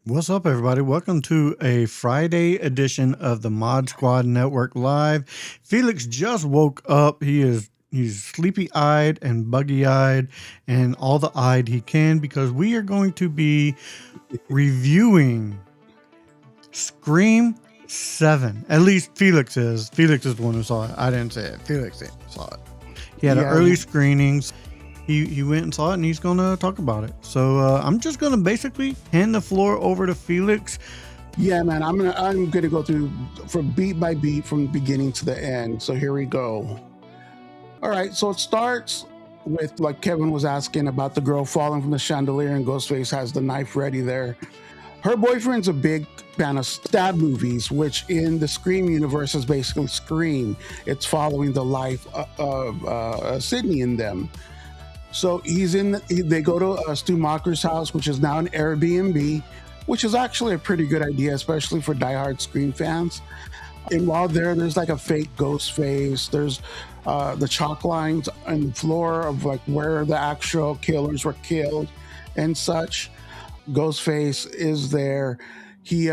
What's up, everybody? Welcome to a Friday edition of the Mod Squad Network Live. Felix just woke up. He's sleepy-eyed and buggy-eyed and all the eyed he can because we are going to be reviewing Scream 7. At least Felix is. Felix is the one who saw it. I didn't say it. Felix saw it. He had an early screening. He went and saw it, and he's going to talk about it. So I'm just going to basically hand the floor over to Felix. Yeah, man, I'm gonna go through from beat by beat from the beginning to the end. So here we go. All right, so it starts with, like Kevin was asking about the girl falling from the chandelier, and Ghostface has the knife ready there. Her boyfriend's a big fan of stab movies, which in the Scream universe is basically Scream. It's following the life of Sydney in them. So they go to Stu Macher's house, which is now an Airbnb, which is actually a pretty good idea, especially for diehard Scream fans. And while there's like a fake ghost face. There's the chalk lines on the floor of like where the actual killers were killed and such. Ghostface is there. He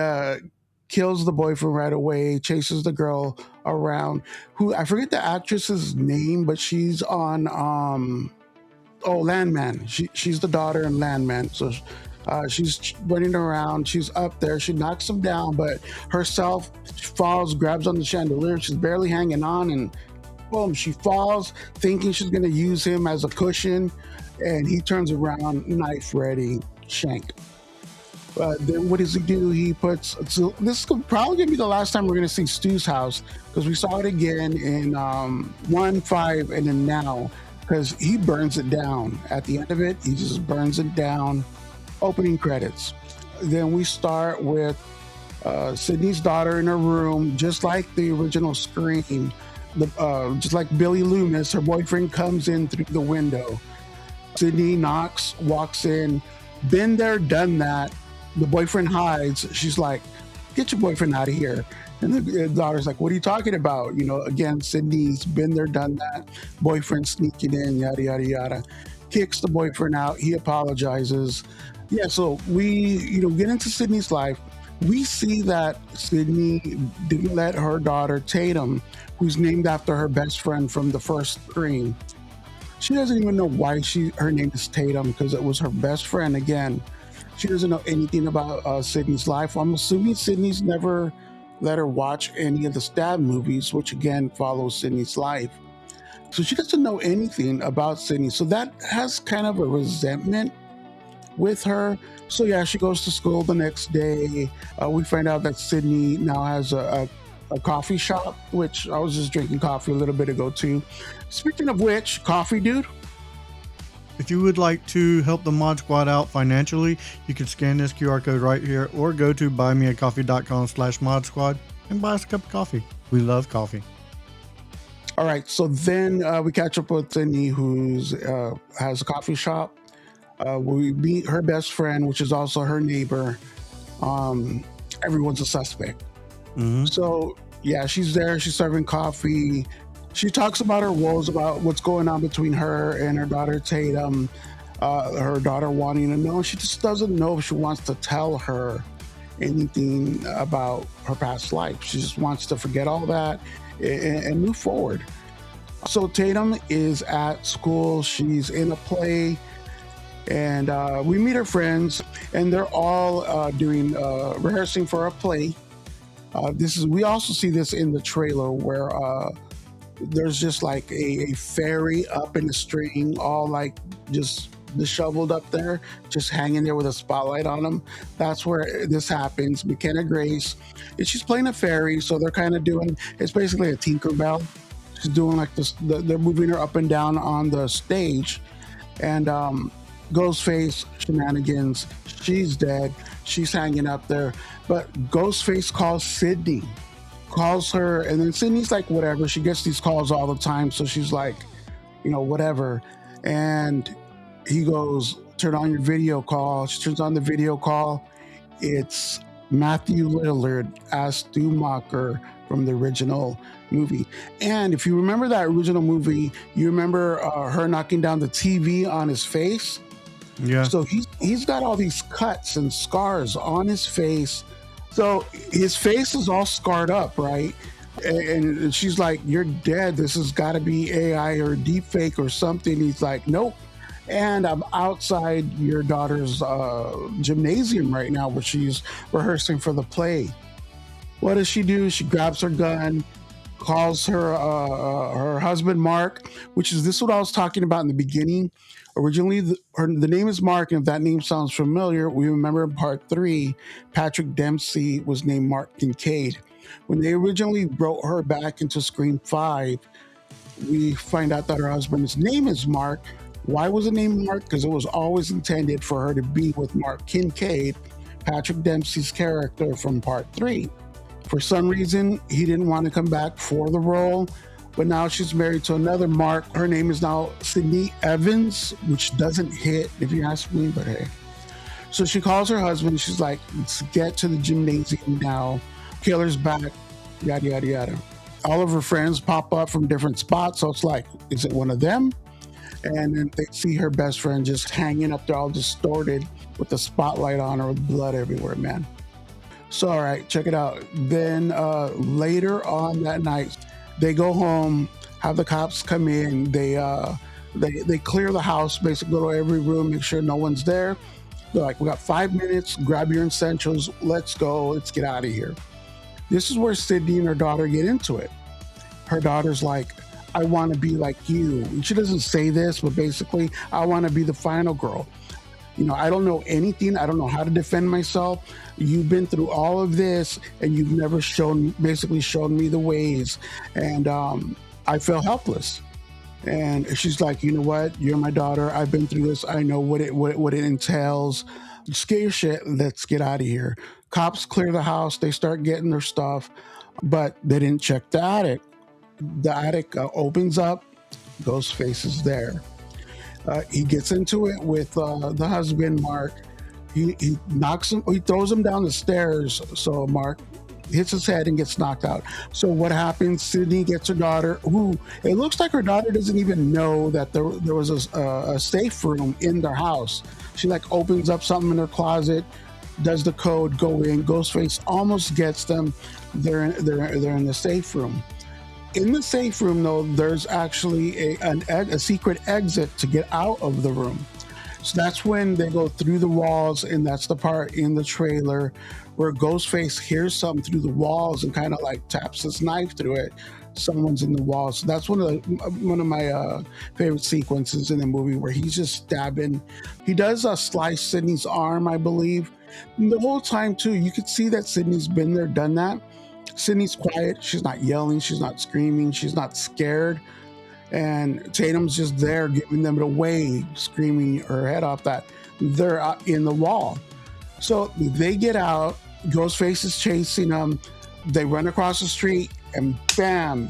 kills the boyfriend right away, chases the girl around, who I forget the actress's name, but she's on Landman. She's the daughter in Landman. So she's running around. She's up there. She knocks him down, but herself falls, grabs on the chandelier. She's barely hanging on, and boom, she falls, thinking she's going to use him as a cushion. And he turns around, knife ready, shank. Then what does he do? He puts. So this is probably going to be the last time we're going to see Stu's house, because we saw it again in 1, 5, and then now. Because he burns it down. At the end of it, he just burns it down. Opening credits. Then we start with Sydney's daughter in her room, just like the original Scream. Just like Billy Loomis, her boyfriend comes in through the window. Sydney knocks, walks in. Been there, done that. The boyfriend hides. She's like, "Get your boyfriend out of here." And the daughter's like, "What are you talking about?" Again, Sydney's been there, done that. Boyfriend sneaking in, yada, yada, yada. Kicks the boyfriend out. He apologizes. Yeah, so we, get into Sydney's life. We see that Sydney didn't let her daughter, Tatum, who's named after her best friend from the first Scream. She doesn't even know why her name is Tatum, because it was her best friend again. She doesn't know anything about Sydney's life. I'm assuming Sydney's never let her watch any of the stab movies, which again follows Sydney's life. So she doesn't know anything about Sydney. So that has kind of a resentment with her. So yeah, she goes to school the next day. We find out that Sydney now has a coffee shop, which I was just drinking coffee a little bit ago too. Speaking of which, coffee dude. If you would like to help the Mod Squad out financially, you can scan this QR code right here or go to buymeacoffee.com/Mod Squad and buy us a cup of coffee. We love coffee. All right, so then we catch up with Sydney, who has a coffee shop. We meet her best friend, which is also her neighbor. Everyone's a suspect. Mm-hmm. So yeah, she's there. She's serving coffee. She talks about her woes, about what's going on between her and her daughter Tatum. Her daughter wanting to know. She just doesn't know if she wants to tell her anything about her past life. She just wants to forget all that and move forward. So Tatum is at school. She's in a play. And we meet her friends, and they're all rehearsing for a play. We also see this in the trailer, where there's just like a fairy up in a string, all like just disheveled up there, just hanging there with a spotlight on them. That's where this happens. McKenna Grace, and she's playing a fairy, so they're kind of it's basically a Tinkerbell. She's doing like this. They're moving her up and down on the stage, and Ghostface shenanigans. She's dead. She's hanging up there. But Ghostface calls her, and then Sydney's like, whatever. She gets these calls all the time, so she's like, whatever. And he goes, turn on your video call. She turns on the video call. It's Matthew Lillard as Stu Macher from the original movie. And if you remember that original movie, you remember her knocking down the TV on his face? Yeah. So he's got all these cuts and scars on his face. So his face is all scarred up, right? And she's like, "You're dead. This has got to be AI or deep fake or something." He's like, "Nope." And I'm outside your daughter's gymnasium right now, where she's rehearsing for the play. What does she do? She grabs her gun, calls her husband Mark, which is this is what I was talking about in the beginning. Originally, the name is Mark, and if that name sounds familiar, we remember in part 3, Patrick Dempsey was named Mark Kincaid. When they originally wrote her back into Scream 5, we find out that her husband's name is Mark. Why was it named Mark? Because it was always intended for her to be with Mark Kincaid, Patrick Dempsey's character from part 3. For some reason, he didn't want to come back for the role, but now she's married to another Mark. Her name is now Sydney Evans, which doesn't hit, if you ask me, but hey. So she calls her husband. She's like, "Let's get to the gymnasium now. Killer's back, yada, yada, yada." All of her friends pop up from different spots. So it's like, is it one of them? And then they see her best friend just hanging up there all distorted with the spotlight on her with blood everywhere, man. So, all right, check it out. Then later on that night, they go home, have the cops come in. They clear the house, basically go to every room, make sure no one's there. They're like, "We got 5 minutes, grab your essentials, let's go, let's get out of here." This is where Sydney and her daughter get into it. Her daughter's like, "I want to be like you." And she doesn't say this, but basically, "I want to be the final girl. I don't know anything. I don't know how to defend myself. You've been through all of this, and you've never shown me the ways. And I feel helpless." And she's like, "You know what? You're my daughter. I've been through this. I know what it entails. Just get your shit. Let's get out of here." Cops clear the house. They start getting their stuff, but they didn't check the attic. The attic opens up. Ghostface is there. He gets into it with the husband, Mark. He knocks him. He throws him down the stairs. So Mark hits his head and gets knocked out. So what happens? Sydney gets her daughter. Who it looks like her daughter doesn't even know that there was a safe room in their house. She like opens up something in her closet, does the code, go in. Ghostface almost gets them. They're in the safe room. In the safe room, though, there's actually a secret exit to get out of the room. So that's when they go through the walls, and that's the part in the trailer where Ghostface hears something through the walls and kind of like taps his knife through it. Someone's in the wall. So that's one of my favorite sequences in the movie, where he's just stabbing. He does slice Sydney's arm, I believe. And the whole time, too, you could see that Sydney's been there, done that. Sydney's quiet. She's not yelling. She's not screaming. She's not scared. And Tatum's just there giving them it away, screaming her head off that they're in the wall. So they get out. Ghostface is chasing them. They run across the street, and bam,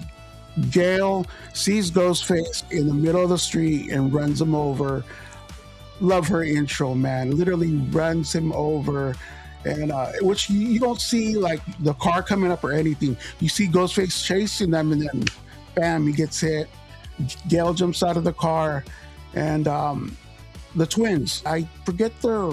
Gail sees Ghostface in the middle of the street and runs him over. Love her intro, man. Literally runs him over. And which you don't see like the car coming up or anything. You see Ghostface chasing them, and then bam, he gets hit. Gail jumps out of the car, and the twins, I forget their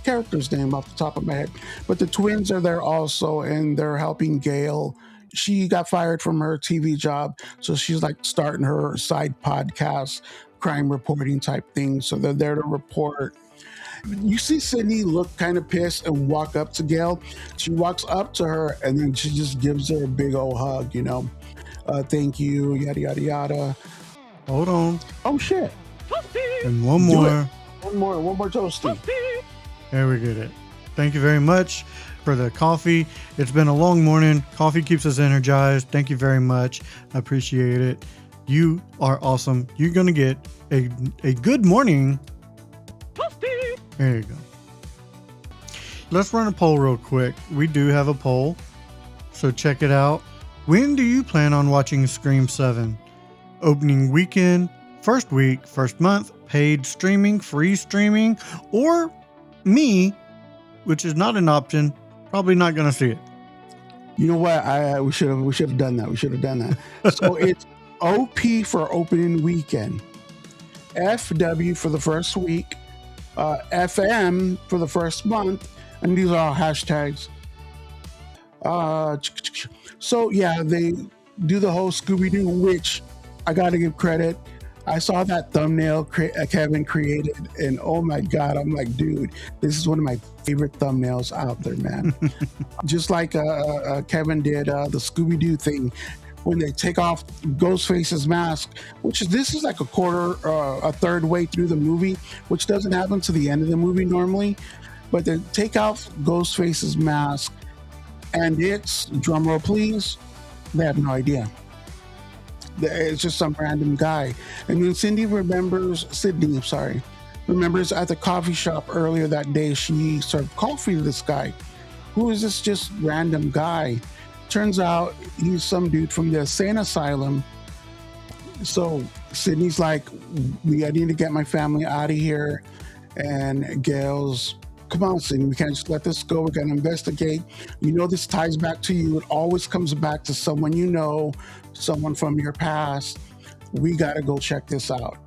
character's name off the top of my head, but the twins are there also, and they're helping Gail. She got fired from her TV job, so she's like starting her side podcast, crime reporting type thing. So they're there to report. You see Sydney look kind of pissed and walk up to Gail. She walks up to her, and then she just gives her a big old hug, thank you, yada, yada, yada. Hold on. Oh, shit. And one more. One more toasty. There we get it. Thank you very much for the coffee. It's been a long morning. Coffee keeps us energized. Thank you very much. I appreciate it. You are awesome. You're going to get a good morning. Toasty. There you go. Let's run a poll real quick. We do have a poll, so check it out. When do you plan on watching Scream 7? Opening weekend, first week, first month, paid streaming, free streaming, or me, which is not an option, probably not going to see it. You know what? We should have done that. We should have done that. So it's OP for opening weekend, FW for the first week, FM for the first month, and these are all hashtags. Uh, so yeah, they do the whole Scooby Doo, which I got to give credit. I saw that thumbnail Kevin created, and oh my god, I'm like, dude, this is one of my favorite thumbnails out there, man. Just like Kevin did the Scooby Doo thing when they take off Ghostface's mask, which is this is like a third way through the movie, which doesn't happen to the end of the movie normally, but they take off Ghostface's mask, and it's, drumroll please, they have no idea. It's just some random guy. And then Sydney remembers at the coffee shop earlier that day, she served coffee to this guy. Who is this just random guy? Turns out he's some dude from the insane asylum. So Sydney's like, I need to get my family out of here. And Gail's, come on, Sydney, we can't just let this go. We're going to investigate. You know, this ties back to you. It always comes back to someone you know, someone from your past. We got to go check this out.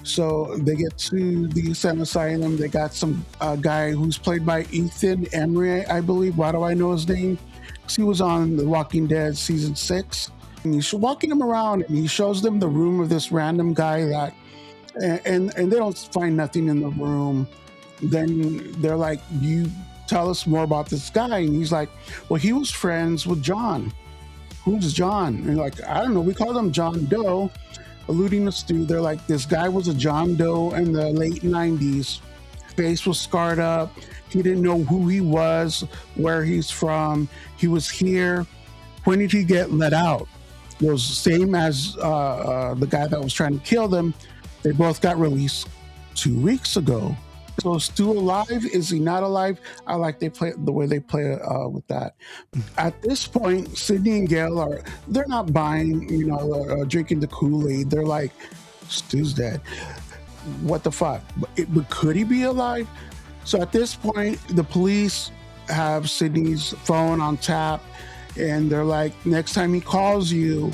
So they get to the insane asylum. They got some guy who's played by Ethan Embry, I believe. Why do I know his name? Because he was on The Walking Dead season 6. And he's walking them around, and he shows them the room of this random guy that, and they don't find nothing in the room. Then they're like, you tell us more about this guy. And he's like, well, he was friends with John. Who's John? And like, I don't know, we called him John Doe, alluding to Stu. They're like, this guy was a John Doe in the late 90s. Face was scarred up. He didn't know who he was, where he's from. He was here. When did he get let out? It was the same as the guy that was trying to kill them. They both got released 2 weeks ago. So is Stu alive? Is he not alive? I like the way they play with that. At this point, Sydney and Gail they're not buying, drinking the Kool-Aid. They're like, Stu's dead. What the fuck? But could he be alive? So at this point, the police have Sydney's phone on tap, and they're like, next time he calls you,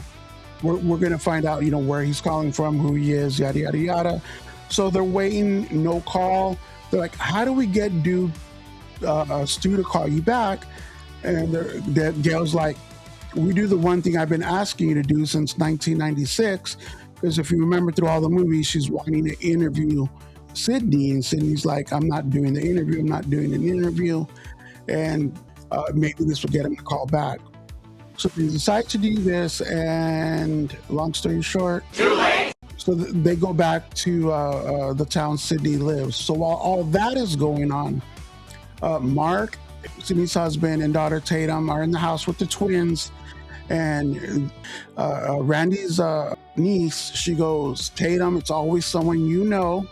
we're going to find out, where he's calling from, who he is, yada, yada, yada. So they're waiting, no call. They're like, how do we get Stu to call you back? And Gail's like, we do the one thing I've been asking you to do since 1996. Because if you remember through all the movies, she's wanting to interview Sydney. And Sydney's like, I'm not doing the interview. I'm not doing an interview. And maybe this will get him to call back. So they decide to do this. And long story short, too late. So they go back to the town Sydney lives. So while all that is going on, Mark, Sydney's husband, and daughter Tatum are in the house with the twins. And Randy's niece, she goes, Tatum, it's always someone you know.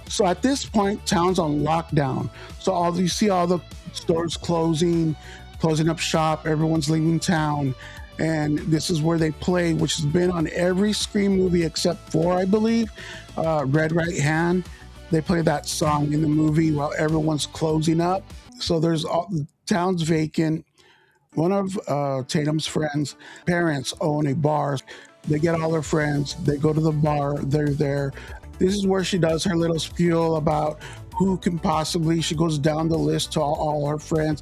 So at this point, town's on lockdown. So you see all the stores closing up shop, everyone's leaving town. And this is where they play, which has been on every Scream movie except for, I believe, Red Right Hand. They play that song in the movie while everyone's closing up. So the town's vacant. One of Tatum's friends' parents own a bar. They get all their friends. They go to the bar. They're there. This is where she does her little spiel about who can possibly. She goes down the list to all her friends.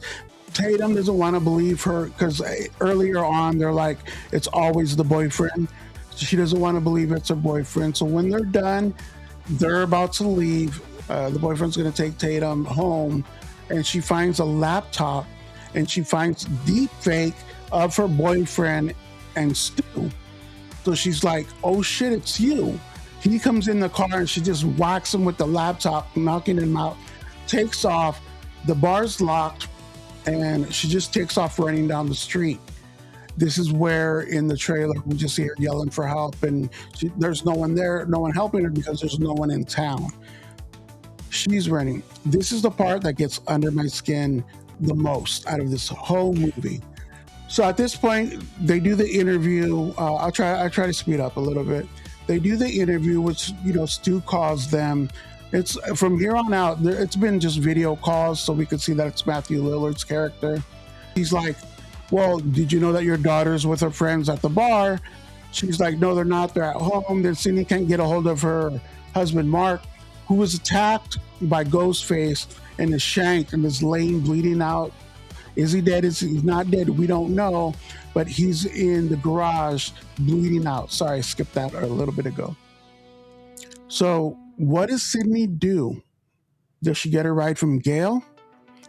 Tatum doesn't want to believe her because earlier on they're like, it's always the boyfriend. She doesn't want to believe it's her boyfriend. So when they're done, they're about to leave. The boyfriend's going to take Tatum home, and she finds a laptop, and she finds deep fake of her boyfriend and Stu. So she's like, oh shit, it's you. He comes in the car and she just whacks him with the laptop, knocking him out, takes off. The bar's locked, and she just takes off running down the street. This is where in the trailer we just see her yelling for help, and there's no one there, no one helping her because there's no one in town. She's running. This is the part that gets under my skin the most out of this whole movie. So at this point, they do the interview. I try to speed up a little bit. They do the interview, which Stu calls them. It's from here on out. It's been just video calls, so we could see that it's Matthew Lillard's character. He's like, "Well, did you know that your daughter's with her friends at the bar?" She's like, "No, they're not. They're at home." Then Sydney can't get a hold of her husband, Mark. who was attacked by Ghostface and is shanked and is laying bleeding out. Is he dead? Is he not dead? We don't know, but he's in the garage bleeding out. Sorry, I skipped that a little bit ago. So what does Sydney do? Does she get a ride from Gail?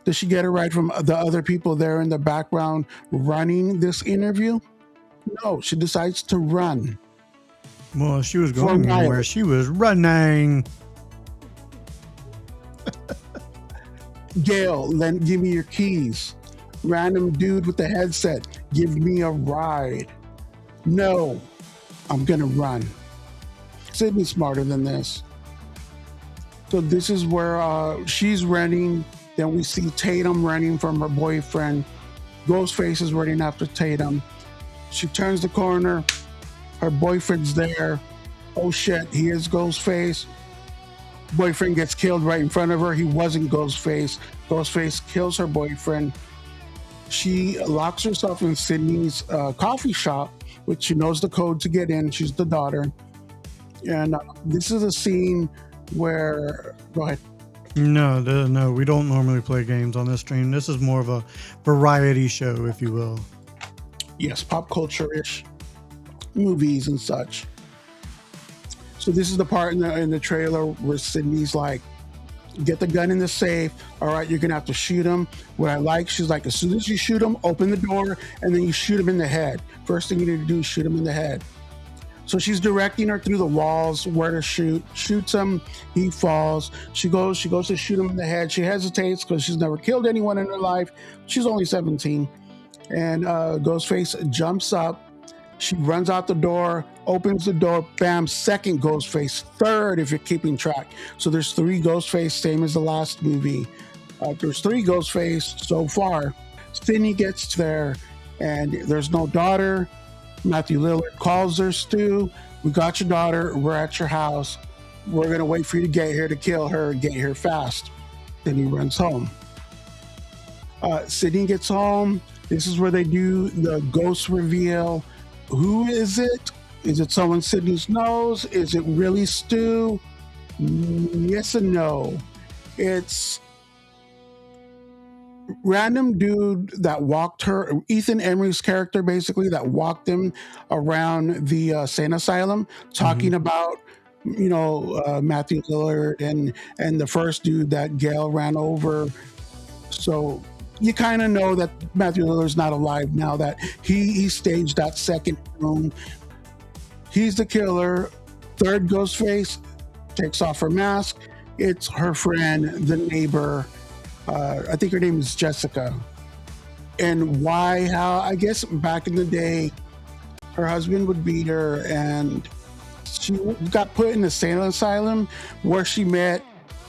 Does she get a ride from the other people there in the background running this interview? No, she decides to run. Well, she was going anywhere. She was running. Gail, then give me your keys. Random dude with the headset, give me a ride. No, I'm gonna run. Sydney's smarter than this. So this is where she's running. Then we see Tatum running from her boyfriend. Ghostface is running after Tatum. She turns the corner. Her boyfriend's there. Oh shit, he is Ghostface. Boyfriend gets killed right in front of her. He wasn't Ghostface. Ghostface kills her boyfriend. She locks herself in Sydney's coffee shop, which she knows the code to get in. She's the daughter. And this is a scene where... Go ahead. No, we don't normally play games on this stream. This is more of a variety show, if you will. Yes, pop culture-ish movies and such. So this is the part in the trailer where Sydney's like, get the gun in the safe. All right, you're gonna have to shoot him. What I like, she's like, as soon as you shoot him, open the door, and then you shoot him in the head. First thing you need to do is shoot him in the head. So she's directing her through the walls where to shoot. Shoots him, he falls. She goes to shoot him in the head. She hesitates because she's never killed anyone in her life. She's only 17. And Ghostface jumps up. She runs out the door, opens the door, bam, second Ghostface, third if you're keeping track. So there's 3 Ghostface, same as the last movie. There's 3 Ghostface so far. Sydney gets there, and there's no daughter. Matthew Lillard calls her, Stu, we got your daughter, we're at your house. We're gonna wait for you to get here to kill her, get here fast. Then he runs home. Sydney gets home. This is where they do the ghost reveal. Who is it? Is it someone Sydney knows? Is it really Stu? Yes and no. It's random dude that walked her, Ethan Embry's character basically, that walked him around the insane asylum, talking about, Matthew Lillard and the first dude that Gail ran over. So you kind of know that Matthew Lillard's not alive now, that he staged that second room. He's the killer. Third Ghostface takes off her mask. It's her friend, the neighbor. I think her name is Jessica. And why, how, I guess back in the day, her husband would beat her and she got put in the insane asylum where she met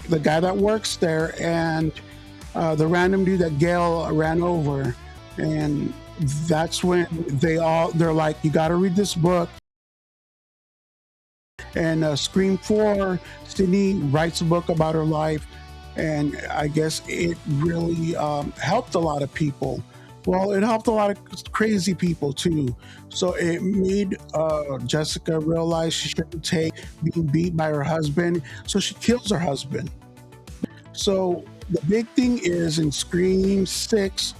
the guy that works there and the random dude that Gail ran over. And that's when they're like, you got to read this book. And Scream 4, Sydney writes a book about her life. And I guess it really helped a lot of people. Well, it helped a lot of crazy people too. So it made Jessica realize she shouldn't take being beat by her husband. So she kills her husband. So the big thing is in Scream 6,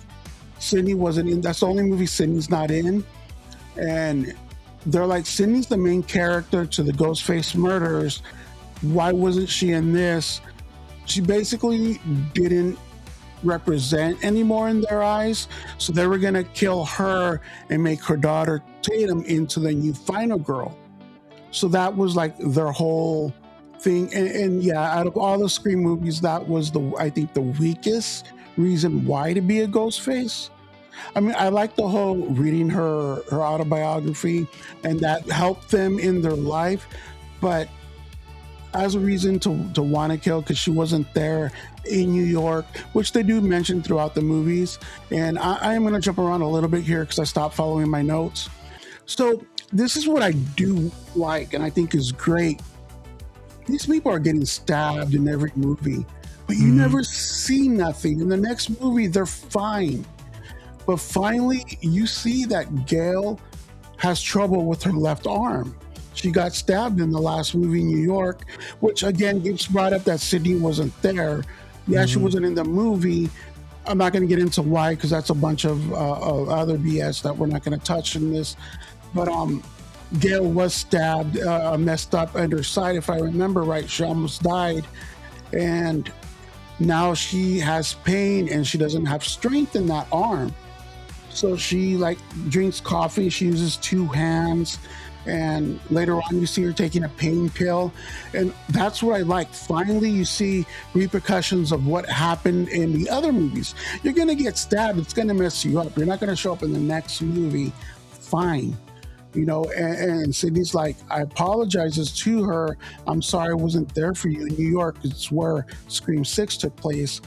Sydney wasn't in. That's the only movie Sydney's not in. And they're like, Sydney's the main character to the Ghostface murders. Why wasn't she in this? She basically didn't represent anymore in their eyes. So they were going to kill her and make her daughter Tatum into the new final girl. So that was like their whole thing. And yeah, out of all the Scream movies, that was I think the weakest reason why to be a Ghostface. I mean, I like the whole reading her autobiography and that helped them in their life, but as a reason to want to kill, because she wasn't there in New York, which they do mention throughout the movies. And I am going to jump around a little bit here because I stopped following my notes. So this is what I do like and I think is great. These people are getting stabbed in every movie, but you never see nothing. In the next movie, they're fine. But finally, you see that Gail has trouble with her left arm. She got stabbed in the last movie, New York, which again gets brought up that Sydney wasn't there. Yeah, she wasn't in the movie. I'm not going to get into why, because that's a bunch of other BS that we're not going to touch in this. But Gail was stabbed, messed up under her side, if I remember right. She almost died, and now she has pain and she doesn't have strength in that arm. So she like drinks coffee. She uses two hands. And later on, you see her taking a pain pill. And that's what I like. Finally, you see repercussions of what happened in the other movies. You're going to get stabbed. It's going to mess you up. You're not going to show up in the next movie. Fine. You know, and Sydney's like, I apologizes to her. I'm sorry I wasn't there for you in New York. It's where Scream 6 took place.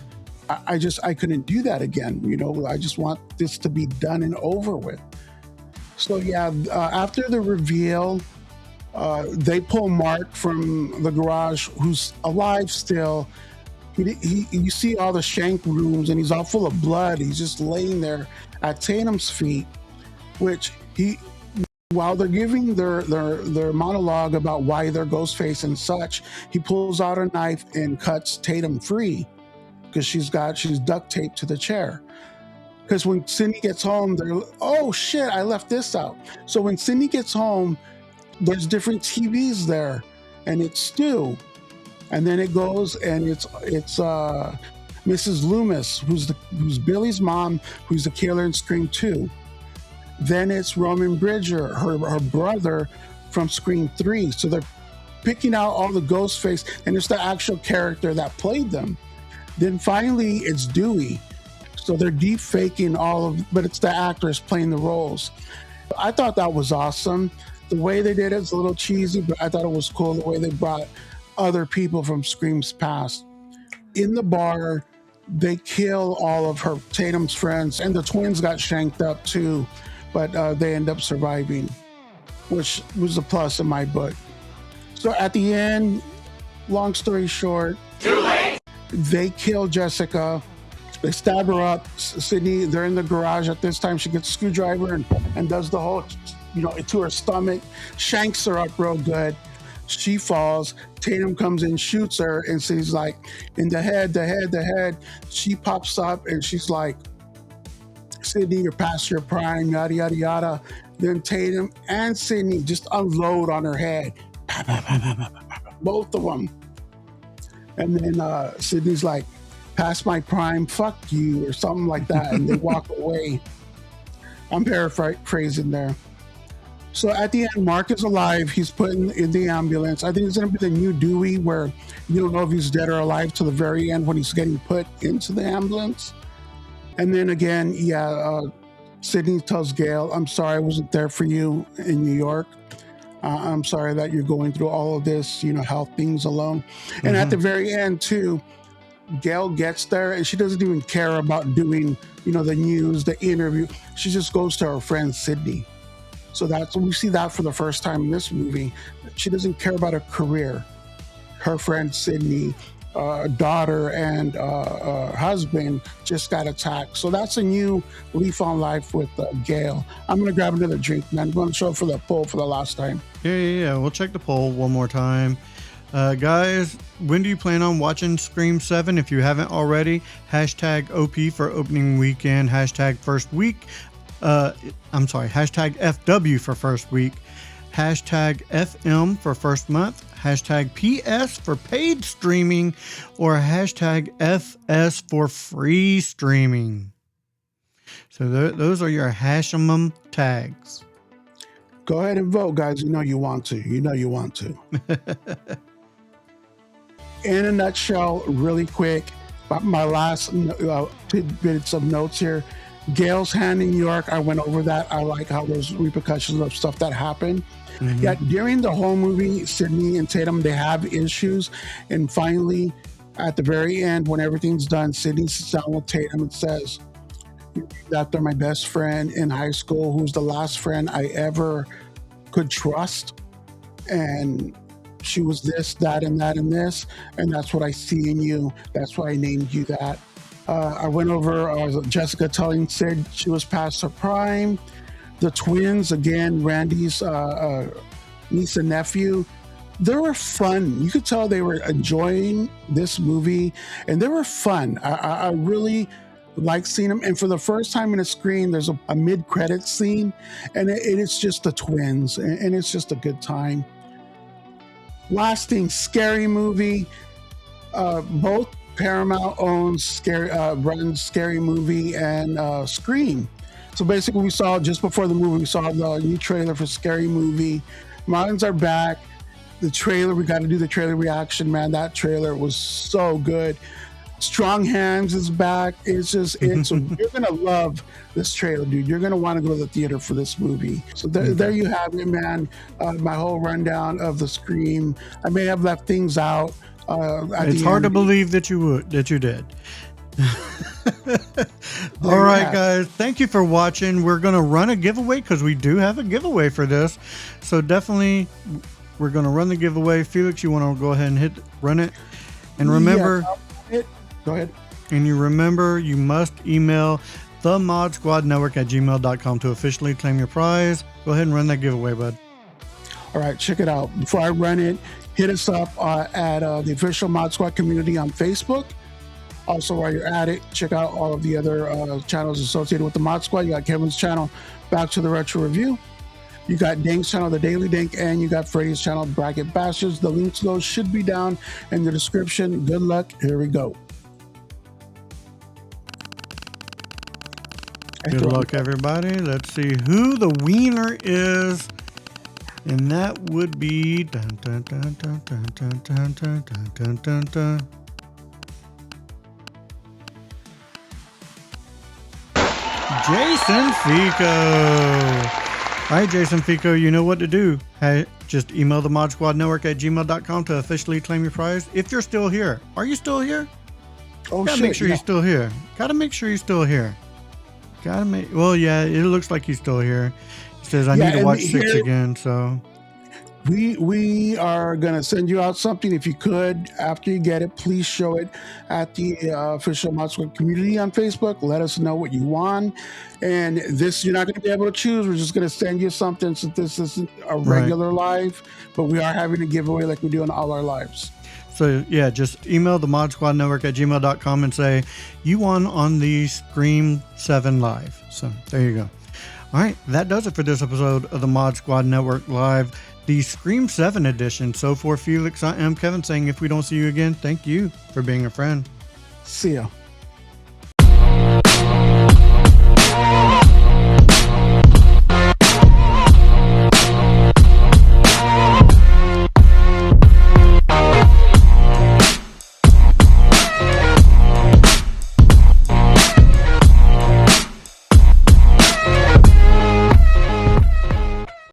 I couldn't do that again. You know, I just want this to be done and over with. So yeah, after the reveal, they pull Mark from the garage, who's alive still. You see all the shank wounds, and he's all full of blood. He's just laying there at Tatum's feet, which while they're giving their monologue about why they're Ghostface and such, he pulls out a knife and cuts Tatum free because she's duct taped to the chair. Because when Sydney gets home, they're, oh shit, I left this out. So when Sydney gets home, there's different TVs there, and it's Stu. And then it goes and it's Mrs. Loomis, who's Billy's mom, who's the killer in Scream 2. Then it's Roman Bridger, her brother from Scream 3. So they're picking out all the Ghostface, and it's the actual character that played them. Then finally, it's Dewey. So they're deep faking but it's the actors playing the roles. I thought that was awesome. The way they did it's a little cheesy, but I thought it was cool the way they brought other people from Scream's past. In the bar, they kill all of her Tatum's friends, and the twins got shanked up too, but they end up surviving, which was a plus in my book. So at the end, long story short, too late. They kill Jessica. They stab her up. Sydney, they're in the garage at this time. She gets a screwdriver and does the whole, to her stomach, shanks her up real good. She falls. Tatum comes in, shoots her, and she's like, in the head. She pops up and she's like, Sydney, you're past your prime, yada, yada, yada. Then Tatum and Sydney just unload on her head. Both of them. And then Sydney's like, past my prime, fuck you, or something like that, and they walk away. I'm paraphrasing there. So at the end, Mark is alive. He's put in the ambulance. I think it's going to be the new Dewey, where you don't know if he's dead or alive till the very end when he's getting put into the ambulance. And then again, Sydney tells Gail, I'm sorry I wasn't there for you in New York. I'm sorry that you're going through all of this, health things alone. And at the very end, too, Gail gets there and she doesn't even care about doing, the news, the interview. She just goes to her friend Sydney. So we see that for the first time in this movie. She doesn't care about her career. Her friend Sydney, daughter and husband just got attacked. So that's a new leaf on life with Gail. I'm going to grab another drink, man. I'm going to show for the poll for the last time. Yeah. We'll check the poll one more time. Guys, when do you plan on watching Scream 7? If you haven't already, hashtag OP for opening weekend, hashtag first week. Hashtag FW for first week, hashtag FM for first month, hashtag PS for paid streaming, or hashtag FS for free streaming. So those are your Hashemum tags. Go ahead and vote, guys. You know you want to. In a nutshell, really quick, my last tidbits of notes here. Gail's hand in New York, I went over that. I like how there's repercussions of stuff that happened. Mm-hmm. Yet during the whole movie, Sydney and Tatum, they have issues. And finally, at the very end, when everything's done, Sydney sits down with Tatum and says, that they're my best friend in high school, who's the last friend I ever could trust. And she was this, that, and that, and this. And that's what I see in you. That's why I named you that. I went over Jessica telling Sid she was past her prime. The twins, again, Randy's niece and nephew. They were fun. You could tell they were enjoying this movie, and they were fun. I really like seeing them. And for the first time in a screen, there's a mid-credit scene, and it's just the twins, and it's just a good time. Last thing, Scary Movie. Both Paramount owns runs Scary Movie and Scream. So basically, we saw just before the movie, we saw the new trailer for Scary Movie. Martins are back. The trailer, we got to do the trailer reaction, man. That trailer was so good. Strong Hands is back. It's you're gonna love this trailer, dude. You're gonna want to go to the theater for this movie. So there you have it, man. My whole rundown of the Scream. I may have left things out. It's hard to believe that you did. All right, guys. Thank you for watching. We're gonna run a giveaway because we do have a giveaway for this. So definitely. We're going to run the giveaway. Felix, you want to go ahead and run it? And remember... Go ahead. And you remember, you must email themodsquadnetwork@gmail.com to officially claim your prize. Go ahead and run that giveaway, bud. All right, check it out. Before I run it, hit us up at the official Mod Squad community on Facebook. Also, while you're at it, check out all of the other channels associated with the Mod Squad. You got Kevin's channel, Back to the Retro Review. You got Dank's channel, the Daily Dank, and you got Freddy's channel, Bracket Bastards. The links to those should be down in the description. Good luck. Here we go. Good luck, everybody. Let's see who the wiener is. And that would be... Dun, dun, dun, dun, dun, dun, dun, dun, dun, dun, dun. Jason Fico. All right, Jason Fico, you know what to do. Hey, just email the themodsquadnetwork@gmail.com to officially claim your prize. If you're still here. Are you still here? Oh, Gotta make sure you're still here. Gotta make sure you're still here. Well, yeah, it looks like he's still here. He says, I need to watch 6 again, so... We are going to send you out something. If you could, after you get it, please show it at the official Mod Squad community on Facebook. Let us know what you want. And this, you're not going to be able to choose. We're just going to send you something since this isn't a regular live, but we are having a giveaway like we do in all our lives. So, yeah, just email the themodsquadnetwork@gmail.com and say, you won on the Scream 7 Live. So, there you go. All right, that does it for this episode of the Mod Squad Network Live, the Scream 7 edition. So for Felix, I am Kevin saying if we don't see you again, thank you for being a friend. See ya.